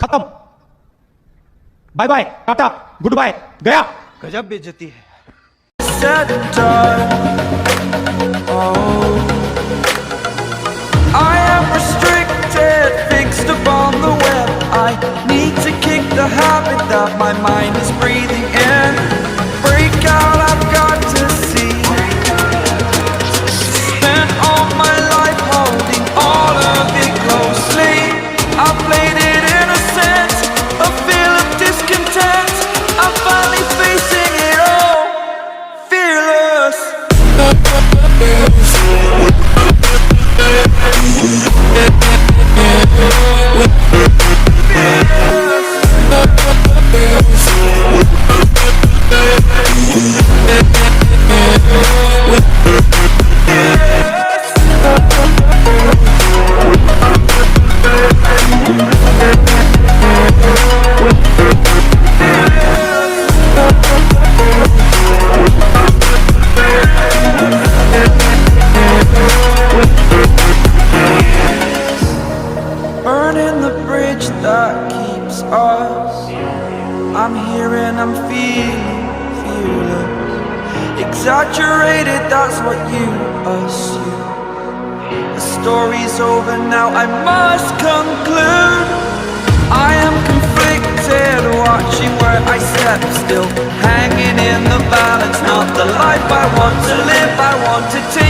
खत्म, bye bye, tata, goodbye, गया। गजब बेइज्जती है। Said and done. Oh, I am restricted, fixed upon the web. I need to kick the habit that my mind is breathing in. Break out, I've got to see. Spent all my life holding all of it closely. I played it innocent, a feel of discontent. I'm finally facing it all, fearless. Burning the bridge that keeps us. I'm here and I'm feeling fearless. Exaggerated, that's what you assume. The story's over now, I must conclude. I am conflicted, watching where I step still, hanging in the balance. Not the life I want to live, I want it to